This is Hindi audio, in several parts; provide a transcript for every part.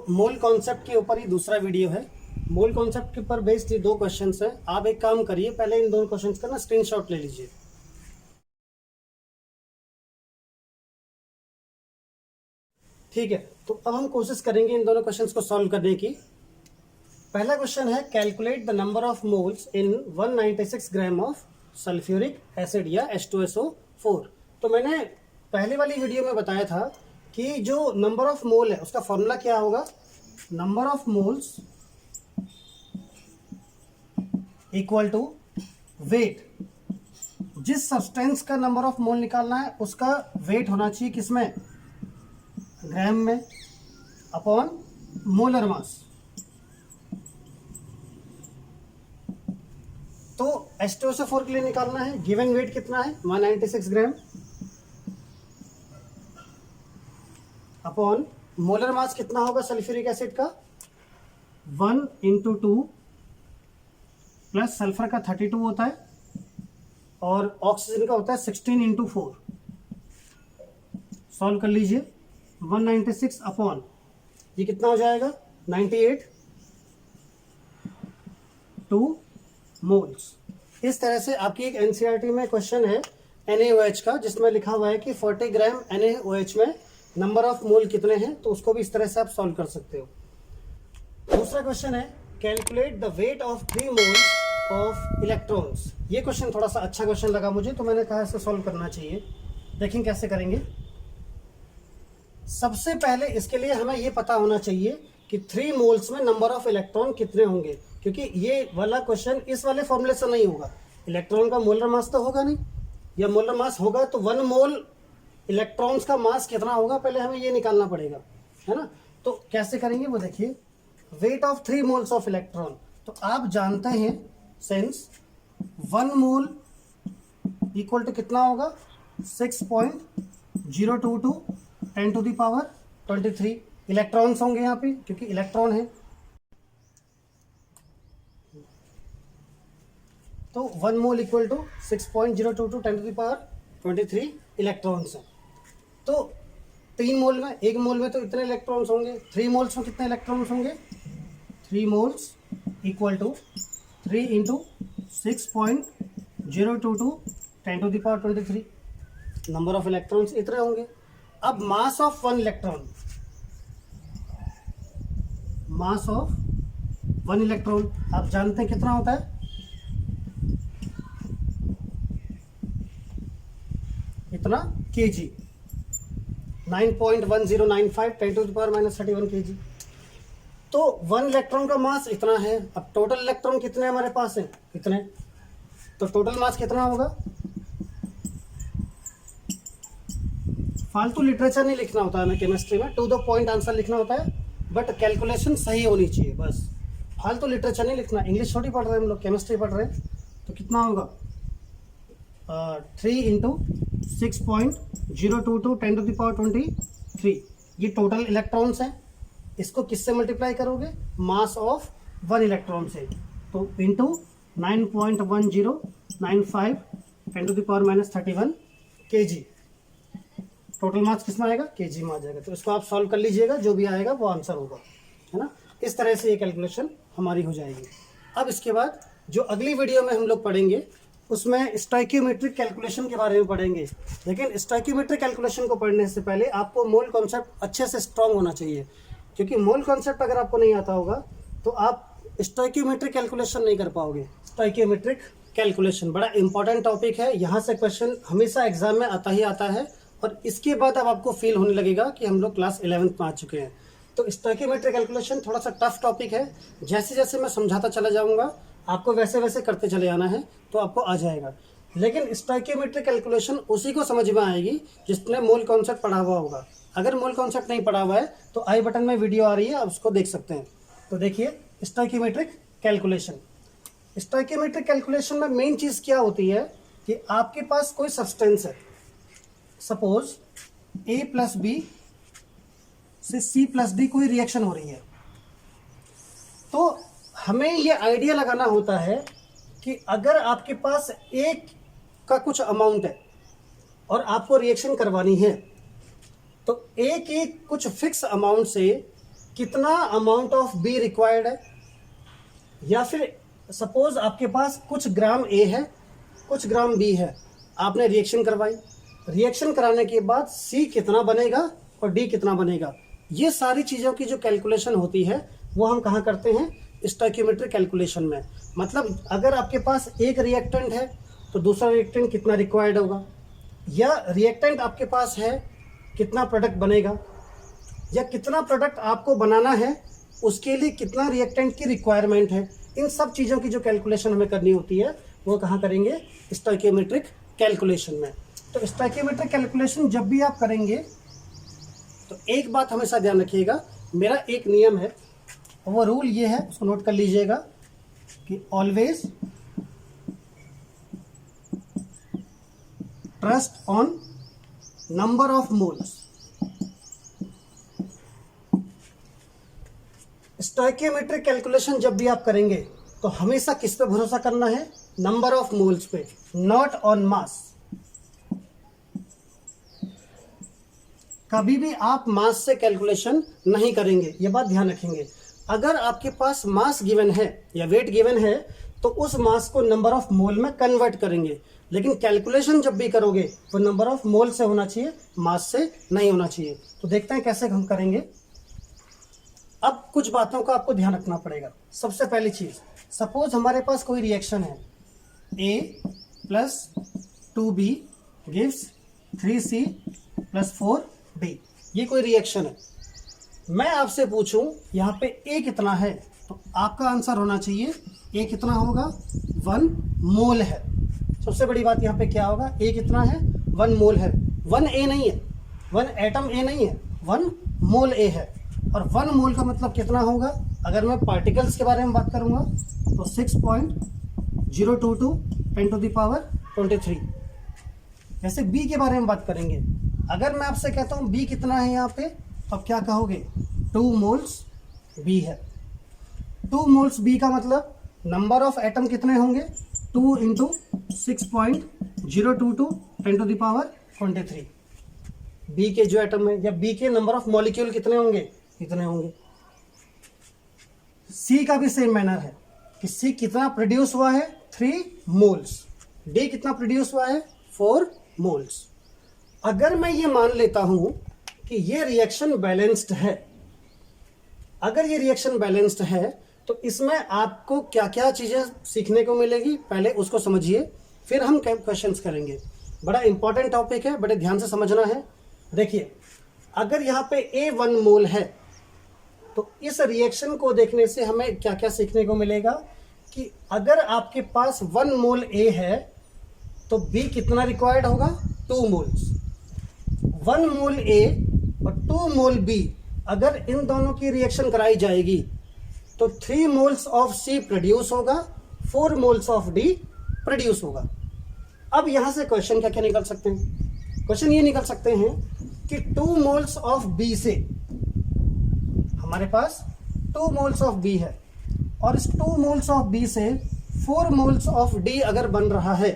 मोल कॉन्सेप्ट के ऊपर ही दूसरा वीडियो है। मोल कॉन्सेप्ट के ऊपर बेस्ड ये 2 क्वेश्चंस हैं। आप एक काम करिए, पहले इन दोनों क्वेश्चंस का ना स्क्रीनशॉट ले लीजिए। ठीक है, तो अब हम कोशिश करेंगे इन दोनों क्वेश्चंस को सॉल्व करने की। पहला क्वेश्चन है, calculate the number of moles in 196 gram of sulphuric acid या H2SO4। तो मैंने पहले वाली वीडियो में बताया था कि जो नंबर ऑफ मोल है उसका फॉर्मूला क्या होगा। Number of moles equal to weight. जिस सब्सटेंस का नंबर ऑफ मोल निकालना है उसका वेट होना चाहिए किसमें, ग्राम में, अपॉन मोलर मास। तो H2SO4 के लिए निकालना है, गिवन वेट कितना है 196 ग्राम, अपॉन मोलर मास कितना होगा सल्फ्यूरिक एसिड का 1 × 2 प्लस सल्फर का 32 होता है और ऑक्सीजन का होता है 16 × 4। सॉल्व कर लीजिए। 196 अपॉन ये कितना हो जाएगा 98 2 मोल्स। इस तरह से आपकी एक एनसीईआरटी में क्वेश्चन है NaOH का, जिसमें लिखा हुआ है कि 40 ग्राम NaOH में नंबर ऑफ मोल कितने हैं, तो उसको भी इस तरह से आप सॉल्व कर सकते हो। दूसरा क्वेश्चन है, calculate the weight of 3 moles of electrons. ये क्वेश्चन थोड़ा सा अच्छा क्वेश्चन लगा मुझे, तो मैंने कहा इसे सॉल्व करना चाहिए। देखें कैसे करेंगे। सबसे पहले इसके लिए हमें ये पता होना चाहिए कि 3 मोल्स में नंबर ऑफ इलेक्ट्रॉन कितने होंगे, क्योंकि ये वाला क्वेश्चन इस वाले फॉर्मूले से नहीं होगा। इलेक्ट्रॉन का मोलर मास तो होगा नहीं, या मोलर मास होगा तो 1 मोल इलेक्ट्रॉन्स का मास कितना होगा, पहले हमें ये निकालना पड़ेगा, है ना। तो कैसे करेंगे वो देखिए। Weight of 3 moles of electron, तो आप जानते हैं सिंस 1 मोल इक्वल टू कितना होगा 6.022 10⁻23 इलेक्ट्रॉन्स होंगे यहाँ पे, क्योंकि इलेक्ट्रॉन है। तो 1 मोल इक्वल टू 6.022 10⁻23 इलेक्ट्रॉन्स है। तो 3 मोल में, 1 मोल में तो इतने इलेक्ट्रॉन्स होंगे, 3 मोल्स में कितने इलेक्ट्रॉन्स होंगे 3 moles equal to 3 × 6.022 10⁻23 number of electrons इतने होंगे। अब mass of 1 electron, mass of 1 electron आप जानते हैं कितना होता है, इतना kg 9.1095 10⁻31 kg। तो 1 इलेक्ट्रॉन का मास इतना है। अब टोटल इलेक्ट्रॉन कितने हमारे पास है, इतने, तो टोटल मास कितना होगा। फालतू लिटरेचर नहीं लिखना होता है हमें केमिस्ट्री में, टू द पॉइंट आंसर लिखना होता है, बट कैलकुलेशन सही होनी चाहिए बस। फालतू लिटरेचर नहीं लिखना। इंग्लिश थोड़ी पढ़ रहे हैं हम लोग, केमिस्ट्री पढ़ रहे हैं। तो कितना होगा 3 × 6.022 10⁻23। ये टोटल इलेक्ट्रॉन्स हैं। इसको किससे मल्टीप्लाई करोगे, मास ऑफ 1 इलेक्ट्रॉन से, तो इंटू 9.1095 10⁻31 kg। टोटल मास कितना आएगा kg में आ जाएगा। तो इसको आप सॉल्व कर लीजिएगा, जो भी आएगा वो आंसर होगा, है ना। इस तरह से ये कैलकुलेशन हमारी हो जाएगी। अब इसके बाद जो अगली वीडियो में हम लोग पढ़ेंगे उसमें स्टोइकियोमेट्रिक कैलकुलेशन के बारे में पढ़ेंगे। लेकिन स्टोइकियोमेट्रिक कैलकुलेशन को पढ़ने से पहले आपको मोल कॉन्सेप्ट अच्छे से स्ट्रांग होना चाहिए, क्योंकि मोल कॉन्सेप्ट अगर आपको नहीं आता होगा तो आप स्टोइकियोमेट्रिक कैलकुलेशन नहीं कर पाओगे। स्टोइकियोमेट्रिक कैलकुलेशन बड़ा इंपॉर्टेंट टॉपिक है, यहाँ से क्वेश्चन हमेशा एग्जाम में आता ही आता है। और इसके बाद अब आपको फील होने लगेगा कि हम लोग क्लास 11th में आ चुके हैं। तो स्टोइकियोमेट्रिक कैलकुलेशन थोड़ा सा टफ टॉपिक है। जैसे जैसे मैं समझाता चला जाऊँगा आपको वैसे वैसे करते चले जाना है, तो आपको आ जाएगा। लेकिन स्टोइकियोमेट्रिक कैलकुलेशन उसी को समझ में आएगी जिसने मोल कॉन्सेप्ट पढ़ा हुआ होगा। अगर मोल कॉन्सेप्ट नहीं पढ़ा हुआ है तो आई बटन में वीडियो आ रही है, आप उसको देख सकते हैं। तो देखिए स्टोइकियोमेट्रिक कैलकुलेशन। स्टोइकियोमेट्रिक कैलकुलेशन में मेन चीज़ क्या होती है कि आपके पास कोई सब्सटेंस है, सपोज A + B से C + D कोई रिएक्शन हो रही है। तो हमें ये आइडिया लगाना होता है कि अगर आपके पास एक का कुछ अमाउंट है और आपको रिएक्शन करवानी है, तो एक एक कुछ फिक्स अमाउंट से कितना अमाउंट ऑफ बी रिक्वायर्ड है, या फिर सपोज आपके पास कुछ ग्राम ए है, कुछ ग्राम बी है, आपने रिएक्शन करवाई, रिएक्शन कराने के बाद सी कितना बनेगा और डी कितना बनेगा, ये सारी चीज़ों की जो कैलकुलेशन होती है वो हम कहाँ करते हैं, स्टोइकियोमेट्रिक कैलकुलेशन में। मतलब अगर आपके पास एक रिएक्टेंट है तो दूसरा रिएक्टेंट कितना रिक्वायर्ड होगा, या रिएक्टेंट आपके पास है कितना प्रोडक्ट बनेगा, या कितना प्रोडक्ट आपको बनाना है उसके लिए कितना रिएक्टेंट की रिक्वायरमेंट है, इन सब चीज़ों की जो कैलकुलेशन हमें करनी होती है वो कहाँ करेंगे, स्टोइकियोमेट्रिक कैलकुलेशन में। तो स्टोइकियोमेट्रिक कैलकुलेशन जब भी आप करेंगे तो एक बात हमेशा ध्यान रखिएगा, मेरा एक नियम है, वो रूल ये है, उसको नोट कर लीजिएगा कि always trust on number of moles. Stoichiometric calculation जब भी आप करेंगे तो हमेशा किस पे भरोसा करना है, नंबर ऑफ मोल्स पे, नॉट ऑन मास। कभी भी आप मास से कैलकुलेशन नहीं करेंगे, ये बात ध्यान रखेंगे। अगर आपके पास मास गिवन है या वेट गिवन है तो उस मास को नंबर ऑफ मोल में कन्वर्ट करेंगे, लेकिन कैलकुलेशन जब भी करोगे वो नंबर ऑफ मोल से होना चाहिए, मास से नहीं होना चाहिए। तो देखते हैं कैसे हम करेंगे। अब कुछ बातों का आपको ध्यान रखना पड़ेगा। सबसे पहली चीज, सपोज हमारे पास कोई रिएक्शन है, A plus 2B gives 3C plus 4D, ये कोई रिएक्शन है। मैं आपसे पूछूं यहाँ पे A कितना है, तो आपका आंसर होना चाहिए A कितना होगा, 1 मोल है। सबसे बड़ी बात यहाँ पे क्या होगा, A कितना है, 1 मोल है। 1 A नहीं है, 1 एटम A नहीं है, 1 मोल A है। और 1 मोल का मतलब कितना होगा, अगर मैं पार्टिकल्स के बारे में बात करूंगा तो 6.022 10⁻23। जैसे B के बारे में बात करेंगे, अगर मैं आपसे कहता हूँ B कितना है यहाँ पे, तो आप क्या कहोगे, 2 मोल्स B है। 2 मोल्स B का मतलब नंबर ऑफ एटम कितने होंगे, 2 इंटू 6.022 10⁻23। B के जो एटम है या B के नंबर ऑफ मॉलिक्यूल कितने होंगे, इतने होंगे। C का भी सेम मैनर है कि C कितना प्रोड्यूस हुआ है, 3 मोल्स। D कितना प्रोड्यूस हुआ है, 4 मोल्स। अगर मैं ये मान लेता हूं कि ये रिएक्शन बैलेंस्ड है, अगर ये रिएक्शन बैलेंस्ड है तो इसमें आपको क्या क्या चीजें सीखने को मिलेगी, पहले उसको समझिए, फिर हम क्वेश्चंस करेंगे। बड़ा इंपॉर्टेंट टॉपिक है, बड़े ध्यान से समझना है। देखिए, अगर यहाँ पे A 1 मोल है तो इस रिएक्शन को देखने से हमें क्या क्या सीखने को मिलेगा कि अगर आपके पास 1 मोल A है तो B कितना रिक्वायर्ड होगा, 2 मोल्स। 1 मोल A और 2 मोल B, अगर इन दोनों की रिएक्शन कराई जाएगी तो 3 मोल्स ऑफ C प्रोड्यूस होगा, 4 मोल्स ऑफ D प्रोड्यूस होगा। अब यहां से क्वेश्चन क्या क्या निकल सकते हैं, क्वेश्चन ये निकल सकते हैं कि 2 मोल्स ऑफ B से, हमारे पास 2 मोल्स ऑफ B है और इस 2 मोल्स ऑफ B से 4 मोल्स ऑफ D अगर बन रहा है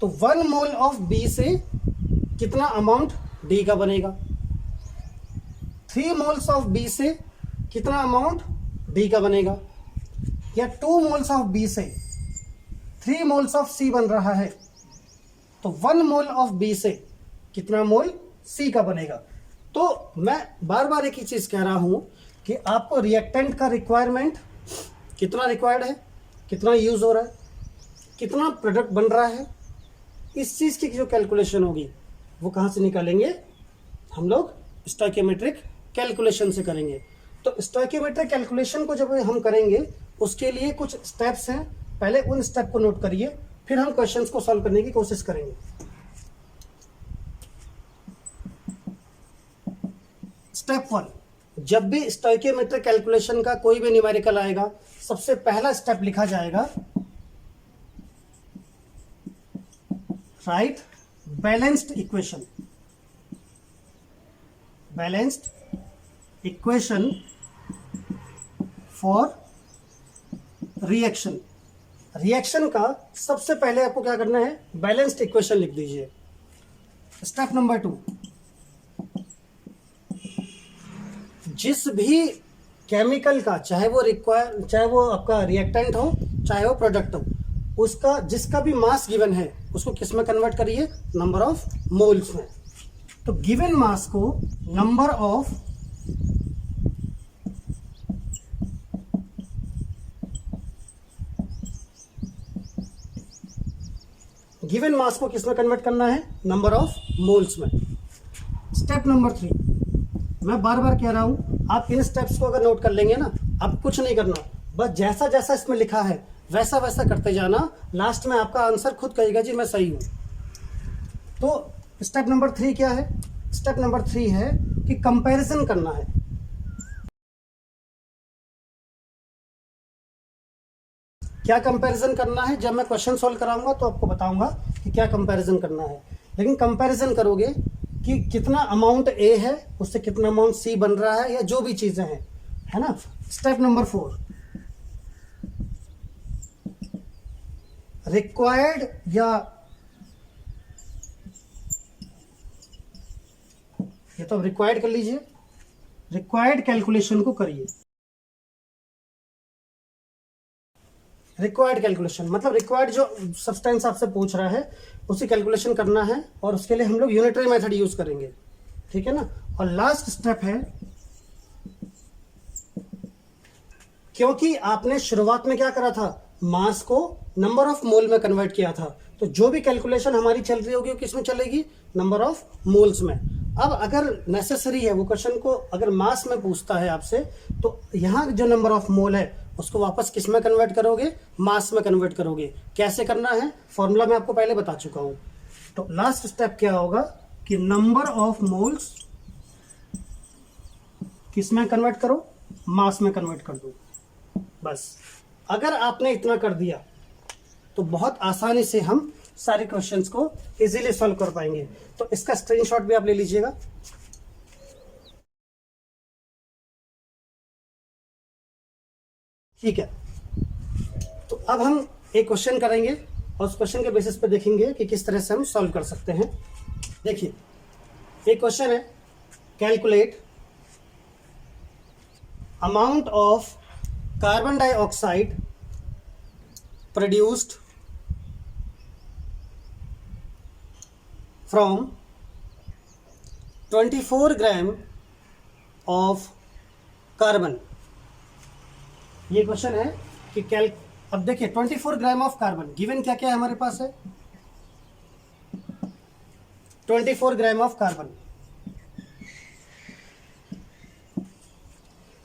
तो 1 मोल ऑफ B से कितना अमाउंट D का बनेगा, 3 मोल्स ऑफ B से कितना अमाउंट D का बनेगा, या 2 मोल्स ऑफ B से 3 मोल्स ऑफ C बन रहा है तो 1 मोल ऑफ B से कितना मोल C का बनेगा। तो मैं बार बार एक ही चीज कह रहा हूं कि आपको रिएक्टेंट का रिक्वायरमेंट कितना रिक्वायर्ड है, कितना यूज हो रहा है, कितना प्रोडक्ट बन रहा है, इस चीज की जो कैलकुलेशन होगी वो कहां से निकालेंगे, हम लोग स्टोइकियोमेट्रिक कैलकुलेशन से करेंगे। तो स्टोइकियोमेट्रिक कैलकुलेशन को जब हम करेंगे उसके लिए कुछ स्टेप्स हैं, पहले उन स्टेप को नोट करिए, फिर हम क्वेश्चंस को सॉल्व करने की कोशिश करेंगे। स्टेप 1, जब भी स्टोइकियोमेट्रिक कैलकुलेशन का कोई भी न्यूमेरिकल आएगा, सबसे पहला स्टेप लिखा जाएगा, right balanced equation. Balanced equation for reaction. Reaction का सबसे पहले आपको क्या करना है, बैलेंस्ड इक्वेशन लिख दीजिए। स्टेप नंबर 2, जिस भी केमिकल का, चाहे वो आपका रिएक्टेंट हो, चाहे वो प्रोडक्ट हो, उसका जिसका भी मास गिवन है उसको किस में कन्वर्ट करिए, नंबर ऑफ मोल्स में। तो गिवन मास को नंबर ऑफ गिवन मास को किस में कन्वर्ट करना है, नंबर ऑफ मोल्स में। स्टेप नंबर 3, मैं बार बार कह रहा हूं, आप इन स्टेप्स को अगर नोट कर लेंगे ना, आप कुछ नहीं करना, बस जैसा जैसा इसमें लिखा है वैसा वैसा करते जाना, लास्ट में आपका आंसर खुद कहेगा जी मैं सही हूं। तो स्टेप नंबर 3 क्या है, स्टेप नंबर 3 है कि कंपैरिजन करना है। क्या कंपैरिजन करना है, जब मैं क्वेश्चन सॉल्व कराऊंगा तो आपको बताऊंगा कि क्या कंपैरिजन करना है। लेकिन कंपैरिजन करोगे कि कितना अमाउंट ए है उससे कितना अमाउंट सी बन रहा है, या जो भी चीजें हैं, है ना। स्टेप नंबर 4, रिक्वायर्ड, या ये तो रिक्वायर्ड कर लीजिए, रिक्वायर्ड कैलकुलेशन को करिए। रिक्वायर्ड कैलकुलेशन मतलब रिक्वायर्ड जो सब्सटेंस आपसे पूछ रहा है उसी कैलकुलेशन करना है, और उसके लिए हम लोग यूनिटरी मेथड यूज करेंगे, ठीक है ना। और लास्ट स्टेप है, क्योंकि आपने शुरुआत में क्या करा था, मास को नंबर ऑफ मोल में कन्वर्ट किया था, तो जो भी कैलकुलेशन हमारी चल रही होगी वो किस में चलेगी, नंबर ऑफ मोल्स में। अब अगर नेसेसरी है, वो क्वेश्चन को अगर मास में पूछता है आपसे, तो यहाँ जो नंबर ऑफ मोल है उसको वापस किस में कन्वर्ट करोगे, मास में कन्वर्ट करोगे। कैसे करना है, फॉर्मूला मैं आपको पहले बता चुका हूं। तो लास्ट स्टेप क्या होगा कि नंबर ऑफ मोल्स किस में कन्वर्ट करो, मास में कन्वर्ट कर दो, बस। अगर आपने इतना कर दिया तो बहुत आसानी से हम सारे क्वेश्चंस को इजीली सॉल्व कर पाएंगे। तो इसका स्क्रीनशॉट भी आप ले लीजिएगा। ठीक है, तो अब हम एक क्वेश्चन करेंगे और उस क्वेश्चन के बेसिस पे देखेंगे कि किस तरह से हम सॉल्व कर सकते हैं। देखिए, एक क्वेश्चन है, calculate amount of carbon dioxide produced from 24 gram of carbon. ये क्वेश्चन है कि अब देखिए 24 ग्राम ऑफ कार्बन गिवन क्या क्या है हमारे पास है, 24 ग्राम ऑफ कार्बन।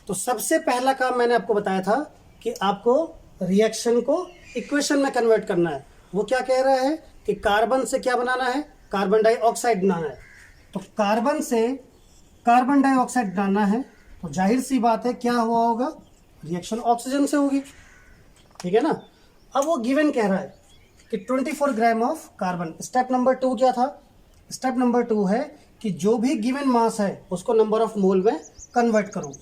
तो सबसे पहला काम मैंने आपको बताया था कि आपको रिएक्शन को इक्वेशन में कन्वर्ट करना है। वो क्या कह रहा है कि कार्बन से क्या बनाना है, कार्बन डाइऑक्साइड बनाना है। तो कार्बन से कार्बन डाइऑक्साइड बनाना है, तो जाहिर सी बात है क्या हुआ होगा, रिएक्शन ऑक्सीजन से होगी, ठीक है ना। अब वो गिवन कह रहा है कि 24 gram of carbon. Step number 2 क्या था, स्टेप नंबर 2 है कि जो भी गिवन मास है उसको नंबर ऑफ मोल में कन्वर्ट करो।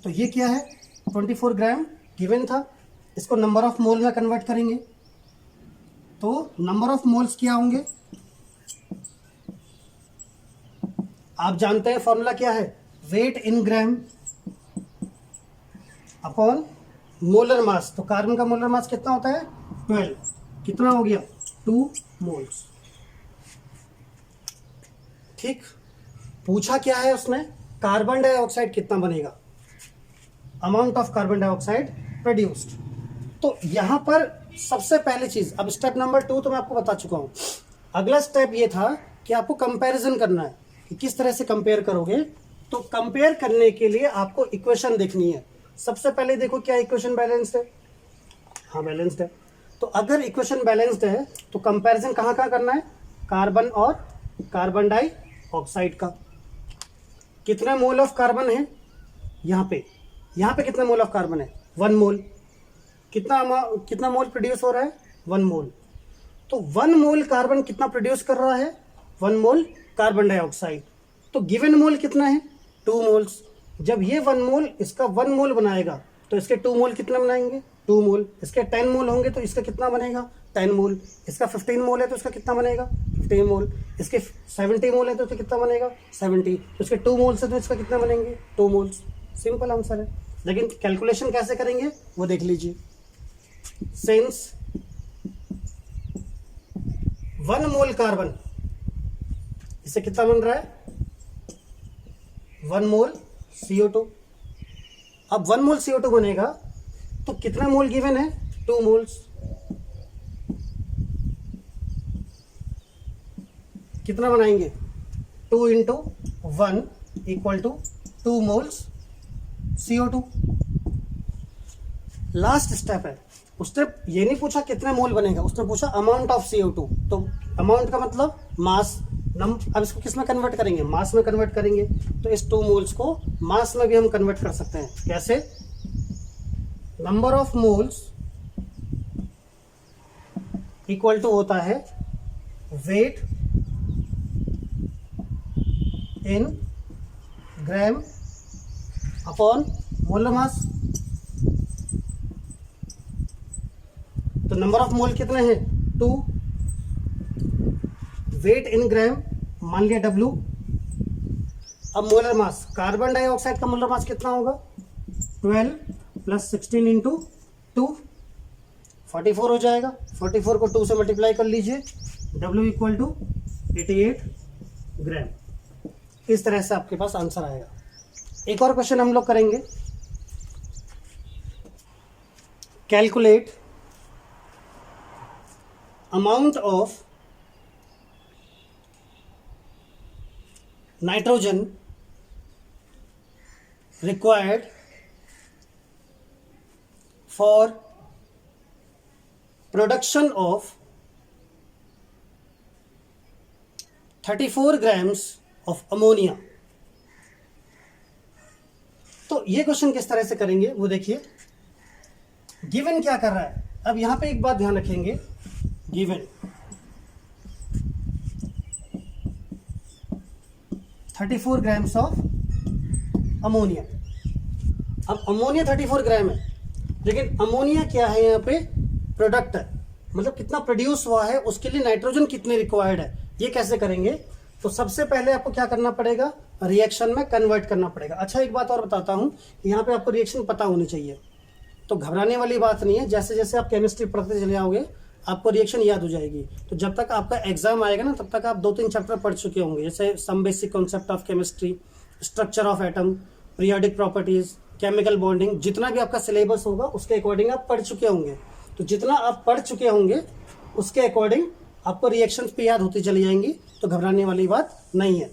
तो ये क्या है, 24 ग्राम गिवन था, इसको नंबर ऑफ मोल में कन्वर्ट करेंगे। तो नंबर ऑफ मोल्स क्या होंगे, आप जानते हैं फॉर्मूला क्या है, weight in gram upon molar mass. तो कार्बन का मोलर मास कितना होता है, 12, कितना हो गया, 2 मोल्स। ठीक, पूछा क्या है उसने, कार्बन डाइऑक्साइड कितना बनेगा, amount of carbon dioxide produced. तो यहां पर सबसे पहली चीज, अब स्टेप नंबर 2 तो मैं आपको बता चुका हूं। अगला स्टेप ये था कि आपको कंपैरिजन करना है कि किस तरह से कंपेयर करोगे। तो कंपेयर करने के लिए आपको इक्वेशन देखनी है। सबसे पहले देखो क्या इक्वेशन बैलेंस्ड है, हाँ बैलेंस्ड है। तो अगर इक्वेशन बैलेंस्ड है तो कंपैरिजन कहाँ कहाँ करना है, कार्बन और कार्बन डाइऑक्साइड का। कितने मोल ऑफ कार्बन है यहाँ पे कितना मोल ऑफ कार्बन है, 1 मोल। कितना मोल प्रोड्यूस हो रहा है, 1 मोल। तो 1 मोल कार्बन कितना प्रोड्यूस कर रहा है, 1 मोल कार्बन डाइऑक्साइड। तो गिवन मोल कितना है, 2 मोल्स। जब ये 1 मोल इसका 1 मोल बनाएगा तो इसके 2 मोल कितना बनाएंगे, 2 मोल। इसके 10 मोल होंगे तो इसका कितना बनेगा, 10 मोल। इसका 15 मोल है तो इसका कितना बनेगा, 15 मोल। इसके 70 मोल है तो इसका कितना बनेगा, 70। तो इसके 2 मोल्स है तो इसका कितना बनेंगे, 2 मोल्स। सिंपल आंसर है। लेकिन कैलकुलेशन कैसे करेंगे वो देख लीजिए। सिंस 1 मोल कार्बन, इससे कितना बन रहा है 1 मोल CO2। अब 1 मोल CO2 बनेगा तो कितना मोल गिवन है 2 मोल्स। कितना बनाएंगे 2 into 1 equal to 2 moles CO2। Last step है, उसने ये नहीं पूछा कितने मोल बनेगा, उसने पूछा अमाउंट ऑफ CO2। तो अमाउंट का मतलब मास। अब इसको किस में कन्वर्ट करेंगे, मास में कन्वर्ट करेंगे। तो इस 2 मोल्स को मास में भी हम कन्वर्ट कर सकते हैं। कैसे, number of moles equal to होता है weight in gram upon molar mass. तो नंबर ऑफ मोल कितने हैं 2, वेट इन ग्राम मान लिया W। अब मोलर मास, कार्बन डाइऑक्साइड का मोलर मास कितना होगा 12 प्लस 16 इंटू 2 44 हो जाएगा। 44 को 2 से मल्टीप्लाई कर लीजिए, W इक्वल टू 88 ग्राम। इस तरह से आपके पास आंसर आएगा। एक और क्वेश्चन हम लोग करेंगे, calculate amount of nitrogen required for production of 34 grams of ammonia। तो ये क्वेश्चन किस तरह से करेंगे वो देखिए। गिवन क्या कर रहा है, अब यहां पे एक बात ध्यान रखेंगे, गिवन 34 ग्राम्स ऑफ अमोनिया। अब अमोनिया 34 ग्राम है, लेकिन अमोनिया क्या है यहाँ पे प्रोडक्ट है, मतलब कितना प्रोड्यूस हुआ है, उसके लिए नाइट्रोजन कितने रिक्वायर्ड है। ये कैसे करेंगे, तो सबसे पहले आपको क्या करना पड़ेगा, रिएक्शन में कन्वर्ट करना पड़ेगा। अच्छा एक बात और बताता हूँ, यहाँ पे आपको रिएक्शन पता होनी चाहिए, तो घबराने वाली बात नहीं है। जैसे जैसे आप केमिस्ट्री पढ़ते चले जाओगे आपको रिएक्शन याद हो जाएगी। तो जब तक आपका एग्जाम आएगा ना, तब तक आप 2-3 चैप्टर पढ़ चुके होंगे, जैसे some basic concept of chemistry, structure of atom, periodic properties, chemical bonding, जितना भी आपका सिलेबस होगा उसके अकॉर्डिंग आप पढ़ चुके होंगे। तो जितना आप पढ़ चुके होंगे उसके अकॉर्डिंग आपको रिएक्शंस पे याद होती चली जाएंगी, तो घबराने वाली बात नहीं है।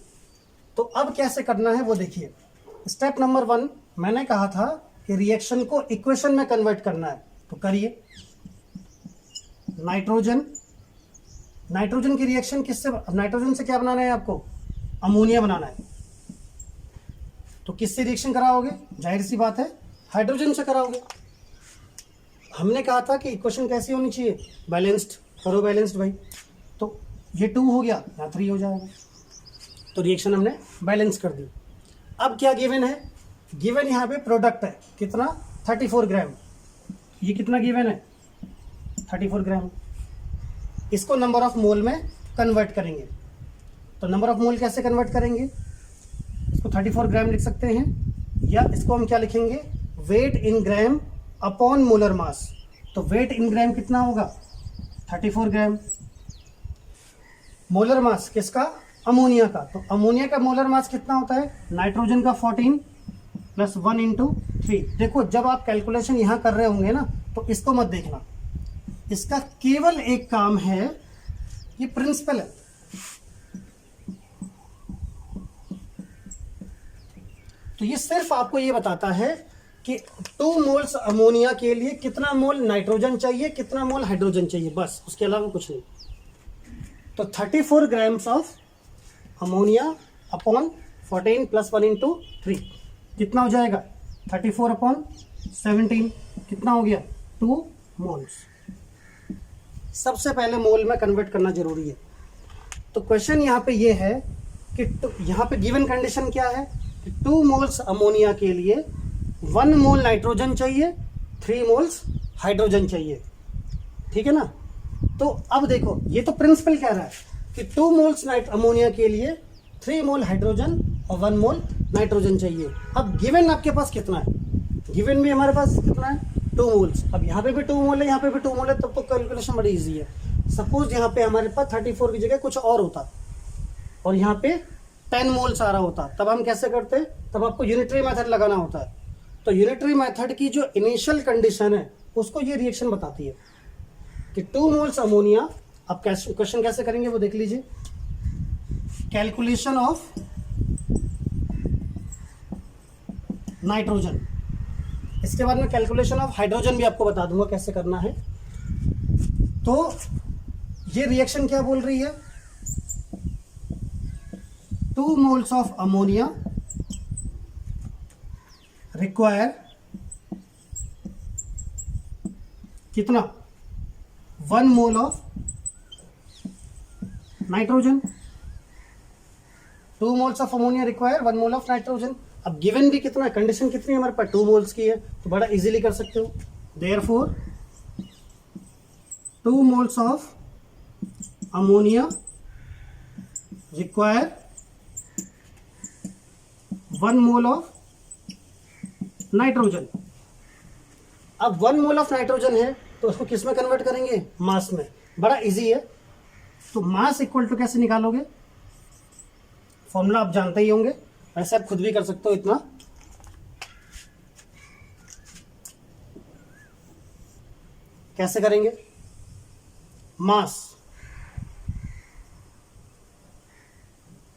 तो अब कैसे करना है वो देखिए। स्टेप नंबर 1 मैंने कहा था कि रिएक्शन को इक्वेशन में कन्वर्ट करना है, तो करिए। नाइट्रोजन की रिएक्शन किससे, नाइट्रोजन से क्या बनाना है आपको, अमोनिया बनाना है। तो किससे रिएक्शन कराओगे, जाहिर सी बात है हाइड्रोजन से कराओगे। हमने कहा था कि इक्वेशन कैसी होनी चाहिए, बैलेंस्ड, करो बैलेंस्ड भाई। तो ये 2 हो गया, यहाँ 3 हो जाएगा। तो रिएक्शन हमने बैलेंस कर दी। अब क्या गिवन है, गिवन यहाँ पे प्रोडक्ट है कितना 34 ग्राम। ये कितना गिवन है 34 ग्राम। इसको नंबर ऑफ मोल में कन्वर्ट करेंगे। तो नंबर ऑफ मोल कैसे कन्वर्ट करेंगे, इसको 34 ग्राम लिख सकते हैं, या इसको हम क्या लिखेंगे, wait in gram upon molar mass. तो वेट इन ग्राम कितना होगा 34 ग्राम। मोलर मास किसका, अमोनिया का। तो अमोनिया का मोलर मास कितना होता है, नाइट्रोजन का 14 प्लस 1 इंटू 3। देखो जब आप कैलकुलेशन यहाँ कर रहे होंगे ना, तो इसको मत देखना, इसका केवल एक काम है, ये प्रिंसिपल है। तो ये सिर्फ आपको ये बताता है कि 2 मोल्स अमोनिया के लिए कितना मोल नाइट्रोजन चाहिए, कितना मोल हाइड्रोजन चाहिए, बस, उसके अलावा कुछ नहीं। तो 34 grams of ammonia upon 14 plus 1 into 3 कितना हो जाएगा 34 अपॉन 17 कितना हो गया 2 मोल्स। सबसे पहले मोल में कन्वर्ट करना जरूरी है। तो क्वेश्चन यहाँ पे ये है कि यहाँ पे गिवन कंडीशन क्या है कि 2 मोल्स अमोनिया के लिए 1 मोल नाइट्रोजन चाहिए, 3 मोल्स हाइड्रोजन चाहिए, ठीक है ना। तो अब देखो ये तो प्रिंसिपल कह रहा है कि 2 मोल्स अमोनिया के लिए 3 मोल हाइड्रोजन और 1 मोल नाइट्रोजन चाहिए। अब गिवन आपके पास कितना है, गिवन भी हमारे पास कितना है 2 मोल्स। अब यहाँ पे भी 2 मोल है, यहाँ पे भी 2 मोल है, तब तो कैलकुलेशन बड़ी इजी है। सपोज यहाँ पे हमारे पास 34 की जगह कुछ और होता और यहाँ पे 10 मोल्स आ रहा होता, तब हम कैसे करते, तब आपको यूनिटरी मेथड लगाना होता है। तो यूनिटरी मेथड की जो इनिशियल कंडीशन है उसको ये रिएक्शन बताती है कि 2 मोल्स अमोनिया। आप क्वेश्चन कैसे करेंगे वो देख लीजिए। कैलकुलेशन ऑफ नाइट्रोजन, इसके बाद में कैलकुलेशन ऑफ हाइड्रोजन भी आपको बता दूंगा कैसे करना है। तो ये रिएक्शन क्या बोल रही है, 2 मोल्स ऑफ अमोनिया रिक्वायर कितना, 1 mole of nitrogen. 2 moles of ammonia require 1 mole of nitrogen. अब गिवन भी कितना, कंडीशन कितनी है हमारे पास, 2 मोल्स की है, तो बड़ा इजीली कर सकते हो। Therefore 2 moles of ammonia require 1 mole of nitrogen. अब 1 मोल ऑफ नाइट्रोजन है तो उसको किस में कन्वर्ट करेंगे, मास में। बड़ा इजी है। तो मास इक्वल टू कैसे निकालोगे, फॉर्मूला आप जानते ही होंगे, वैसे आप खुद भी कर सकते हो। इतना कैसे करेंगे, मास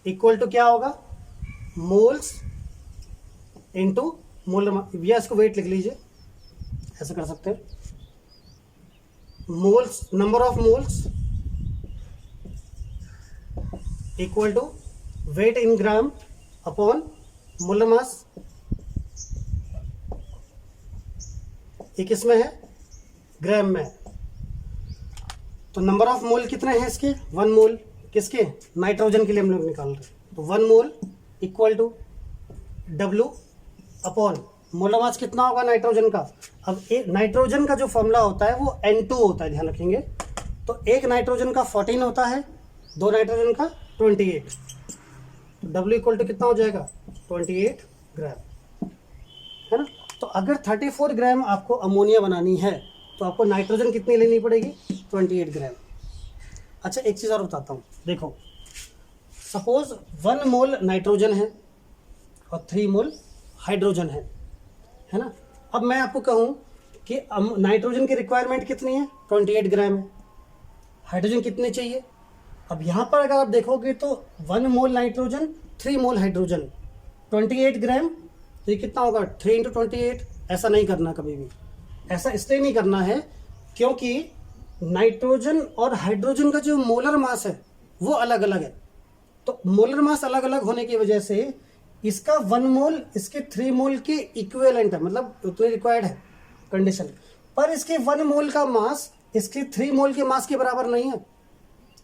इक्वल टू क्या होगा, मोल्स इनटू मोलर, या इसको वेट लिख लीजिए, ऐसे कर सकते हैं। Moles, number of moles equal to weight in gram upon molar mass. ये किस में है, ग्राम में। तो नंबर ऑफ मोल कितने हैं इसके, 1 मोल। किसके, नाइट्रोजन के लिए हम लोग निकाल रहे हैं। तो 1 mole equal to W upon molar mass कितना होगा नाइट्रोजन का। अब एक नाइट्रोजन का जो फॉर्मूला होता है वो N2 होता है, ध्यान रखेंगे। तो एक नाइट्रोजन का 14 होता है, 2 नाइट्रोजन का 28। तो W इक्वल टू कितना हो जाएगा, 28 ग्राम, है ना। तो अगर 34 ग्राम आपको अमोनिया बनानी है तो आपको नाइट्रोजन कितनी लेनी पड़ेगी, 28 ग्राम। अच्छा एक चीज़ और बताता हूँ, देखो सपोज 1 मोल नाइट्रोजन है और 3 मोल हाइड्रोजन है ना। अब मैं आपको कहूँ कि नाइट्रोजन की रिक्वायरमेंट कितनी है, 28 ग्राम है, हाइड्रोजन कितने चाहिए। अब यहाँ पर अगर आप देखोगे तो 1 मोल नाइट्रोजन 3 मोल हाइड्रोजन 28 ग्राम, तो ये कितना होगा 3 इंटू 28। ऐसा नहीं करना कभी भी, ऐसा इसलिए नहीं करना है क्योंकि नाइट्रोजन और हाइड्रोजन का जो मोलर मास है वो अलग अलग है। तो मोलर मास अलग अलग होने की वजह से इसका 1 मोल इसके 3 मोल के इक्विवेलेंट है, मतलब उतने रिक्वायर्ड है कंडीशन। पर इसके 1 मोल का मास इसके 3 मोल के मास के बराबर नहीं है,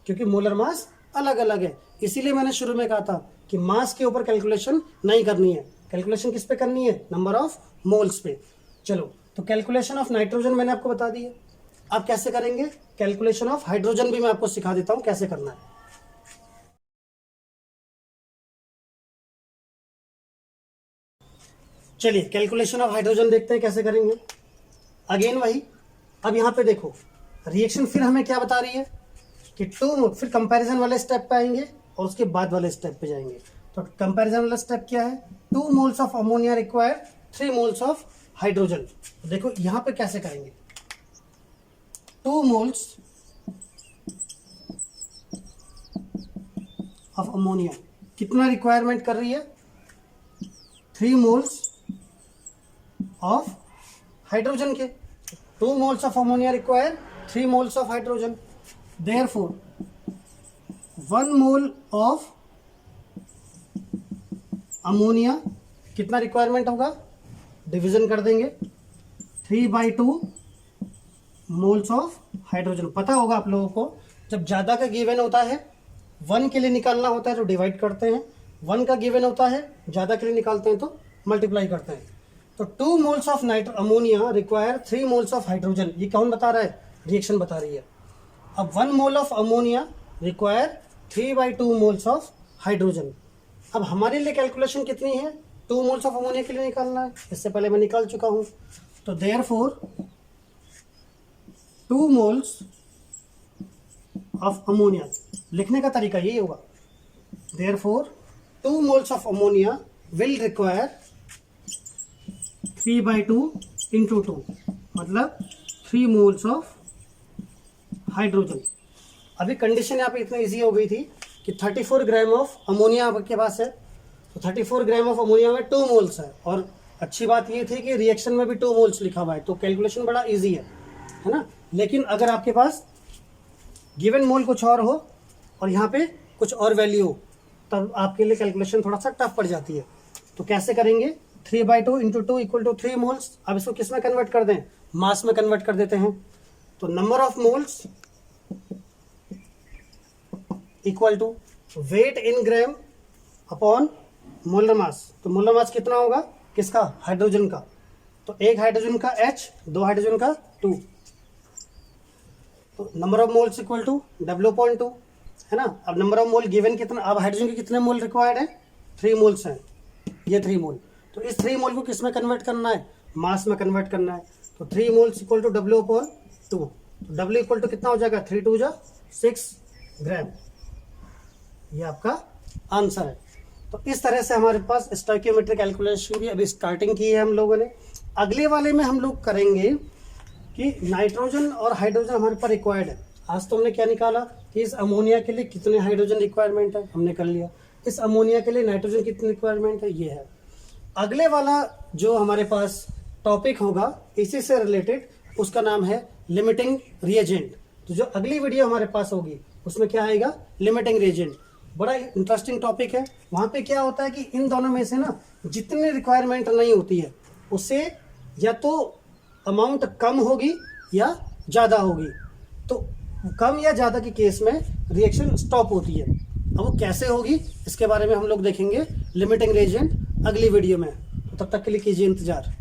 क्योंकि मोलर मास अलग अलग है। इसीलिए मैंने शुरू में कहा था कि मास के ऊपर कैलकुलेशन नहीं करनी है, कैलकुलेशन किस पे करनी है, नंबर ऑफ मोल्स पे। चलो, तो कैलकुलेशन ऑफ नाइट्रोजन मैंने आपको बता दी है। अब कैसे करेंगे कैलकुलेशन ऑफ हाइड्रोजन भी मैं आपको सिखा देता हूं कैसे करना है। चलिए कैलकुलेशन ऑफ हाइड्रोजन देखते हैं कैसे करेंगे। अगेन वही, अब यहाँ पे देखो रिएक्शन फिर हमें क्या बता रही है कि 2, फिर कंपैरिजन वाले स्टेप पे आएंगे और उसके बाद वाले स्टेप पे जाएंगे। तो कंपैरिजन वाला स्टेप क्या है, 2 moles of ammonia require 3 moles of hydrogen. देखो यहाँ पे कैसे करेंगे, 2 मोल्स ऑफ अमोनिया कितना रिक्वायरमेंट कर रही है, 3 मोल्स ऑफ हाइड्रोजन के। 2 moles of ammonia require 3 moles of hydrogen. Therefore 1 mole of ammonia कितना रिक्वायरमेंट होगा, डिवीजन कर देंगे 3/2 मोल्स ऑफ हाइड्रोजन। पता होगा आप लोगों को, जब ज़्यादा का गिवन होता है 1 के लिए निकालना होता है तो डिवाइड करते हैं, 1 का गिवन होता है ज़्यादा के लिए निकालते हैं तो मल्टीप्लाई करते हैं। तो 2 moles of ammonia require 3 moles of hydrogen. ये कौन बता रहा है, रिएक्शन बता रही है। अब 1 mole of ammonia require 3/2 moles of hydrogen. अब हमारे लिए कैलकुलेशन कितनी है, 2 मोल्स ऑफ अमोनिया के लिए निकालना है, इससे पहले मैं निकाल चुका हूं। तो देयरफॉर 2 मोल्स ऑफ अमोनिया, लिखने का तरीका यही होगा, therefore 2 moles of ammonia will require 3/2 into 2, मतलब 3 मोल्स ऑफ हाइड्रोजन। अभी कंडीशन यहाँ पे इतना इजी हो गई थी कि 34 ग्राम ऑफ अमोनिया आपके पास है, तो 34 ग्राम ऑफ अमोनिया में 2 मोल्स है, और अच्छी बात ये थी कि रिएक्शन में भी 2 मोल्स लिखा हुआ है, तो कैलकुलेशन बड़ा इजी है ना। लेकिन अगर आपके पास गिवन मोल कुछ और हो और यहाँ पे कुछ और वैल्यू हो, तब आपके लिए कैलकुलेशन थोड़ा सा टफ पड़ जाती है। तो कैसे करेंगे, 3/2 into 2 = 3 मोल्स। अब इसको किस में कन्वर्ट कर दें, मास में कन्वर्ट कर देते हैं। तो number of moles equal to weight in gram upon molar mass. तो मोलर मास कितना होगा, किसका, हाइड्रोजन का। तो एक हाइड्रोजन का H, 2 हाइड्रोजन का 2। तो number of moles equal to W/2 है ना। अब नंबर ऑफ मोल गिवन कितना, अब हाइड्रोजन के कितने मोल रिक्वायर्ड है, 3 मोल्स हैं, ये 3 मोल। तो इस 3 मोल को किस में कन्वर्ट करना है, मास में कन्वर्ट करना है। तो 3 मोल्स इक्वल टू W/2। तो W इक्वल टू कितना हो जाएगा, 3 2 जा 6 ग्राम। ये आपका आंसर है। तो इस तरह से हमारे पास स्टोइकियोमेट्रिक कैलकुलेशन की अभी स्टार्टिंग की है हम लोगों ने। अगले वाले में हम लोग करेंगे कि नाइट्रोजन और हाइड्रोजन हमारे पर रिक्वायर्ड है। आज तो हमने क्या निकाला कि इस अमोनिया के लिए कितने हाइड्रोजन रिक्वायरमेंट है, हमने कर लिया। इस अमोनिया के लिए नाइट्रोजन कितनी रिक्वायरमेंट है, ये है। अगले वाला जो हमारे पास टॉपिक होगा इसी से रिलेटेड, उसका नाम है लिमिटिंग रिएजेंट। तो जो अगली वीडियो हमारे पास होगी उसमें क्या आएगा, लिमिटिंग रिएजेंट। बड़ा इंटरेस्टिंग टॉपिक है। वहाँ पे क्या होता है कि इन दोनों में से ना जितनी रिक्वायरमेंट नहीं होती है उससे या तो अमाउंट कम होगी या ज़्यादा होगी। तो कम या ज़्यादा के केस में रिएक्शन स्टॉप होती है। अब वो कैसे होगी इसके बारे में हम लोग देखेंगे लिमिटिंग रिएजेंट अगली वीडियो में। तो तब तक के लिए कीजिए इंतजार।